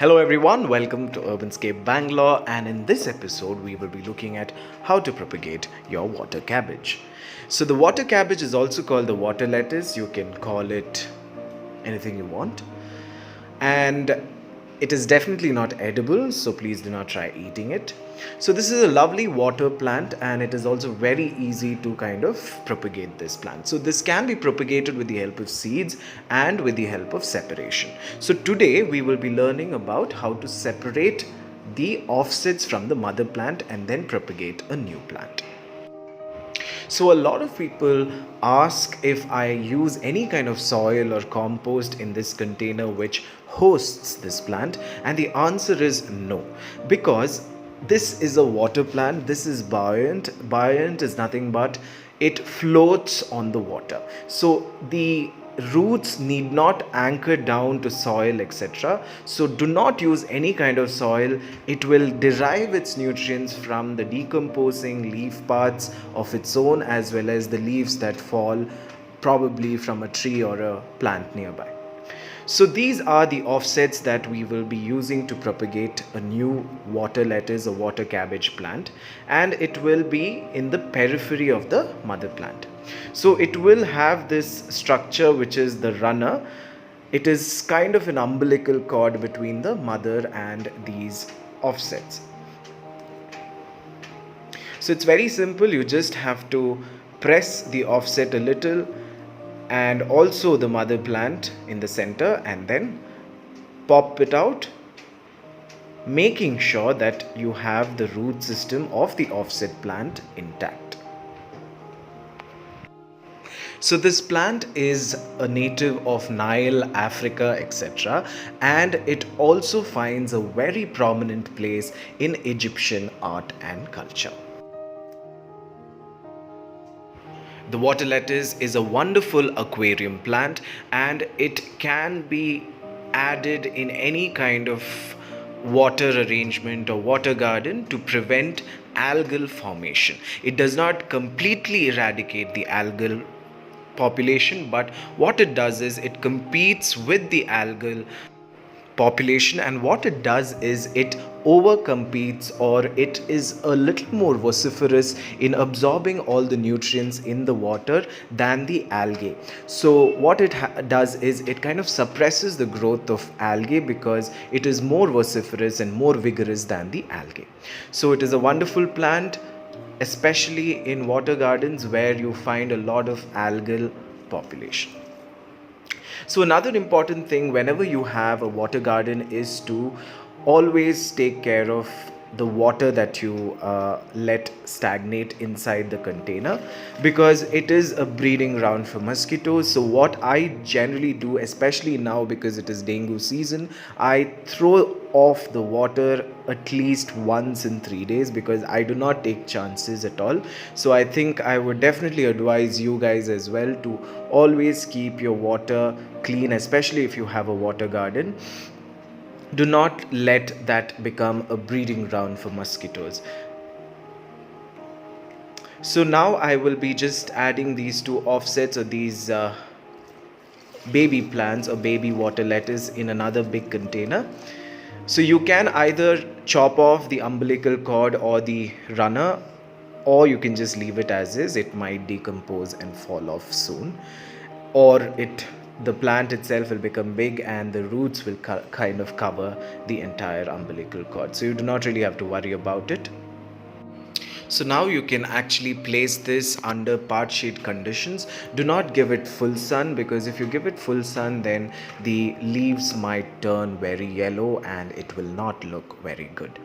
Hello everyone, welcome to Urbanscape Bangalore, and in this episode we will be looking at how to propagate your water cabbage. So the water cabbage is also called the water lettuce. You can call it anything you want, and it is definitely not edible, so please do not try eating it. So this is a lovely water plant, and it is also very easy to kind of propagate this plant. So this can be propagated with the help of seeds and with the help of separation. So today we will be learning about how to separate the offsets from the mother plant and then propagate a new plant. So a lot of people ask if I use any kind of soil or compost in this container which hosts this plant, and the answer is no, because this is a water plant. This is buoyant. Buoyant is nothing but it floats on the water. So the roots need not anchor down to soil, etc. So do not use any kind of soil. It will derive its nutrients from the decomposing leaf parts of its own, as well as the leaves that fall probably from a tree or a plant nearby. So these are the offsets that we will be using to propagate a new water lettuce or water cabbage plant, and it will be in the periphery of the mother plant. So it will have this structure which is the runner. It is kind of an umbilical cord between the mother and these offsets. So it's very simple. You just have to press the offset a little, and also the mother plant in the center, and then pop it out, making sure that you have the root system of the offset plant intact. So this plant is a native of Nile, Africa, etc., and it also finds a very prominent place in Egyptian art and culture. The water lettuce is a wonderful aquarium plant, and it can be added in any kind of water arrangement or water garden to prevent algal formation. It does not completely eradicate the algal population, but what it does is it competes with the algal population, and what it does is it overcompetes, or it is a little more vociferous in absorbing all the nutrients in the water than the algae. So what it does is it kind of suppresses the growth of algae because it is more vociferous and more vigorous than the algae. So it is a wonderful plant, especially in water gardens where you find a lot of algal population. So another important thing whenever you have a water garden is to always take care of the water that you let stagnate inside the container, because it is a breeding ground for mosquitoes. So what I generally do, especially now because it is dengue season, I throw off the water at least once in 3 days, because I do not take chances at all. So I think I would definitely advise you guys as well to always keep your water clean, especially if you have a water garden. Do not let that become a breeding ground for mosquitoes. So now I will be just adding these two offsets, or these baby plants or baby water lettuce, in another big container. So you can either chop off the umbilical cord or the runner, or you can just leave it as is. It might decompose and fall off soon, or the plant itself will become big and the roots will kind of cover the entire umbilical cord. So you do not really have to worry about it. So now you can actually place this under part shade conditions. Do not give it full sun, because if you give it full sun, then the leaves might turn very yellow and it will not look very good.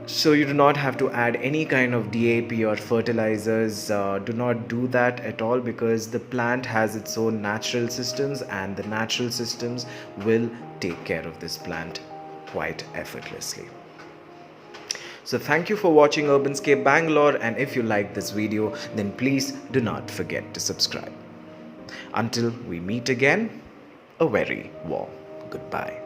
So you do not have to add any kind of DAP or fertilizers. Do not do that at all, because the plant has its own natural systems, and the natural systems will take care of this plant quite effortlessly. So thank you for watching Urbanscape Bangalore, and if you like this video, then please do not forget to subscribe. Until we meet again, a very warm goodbye.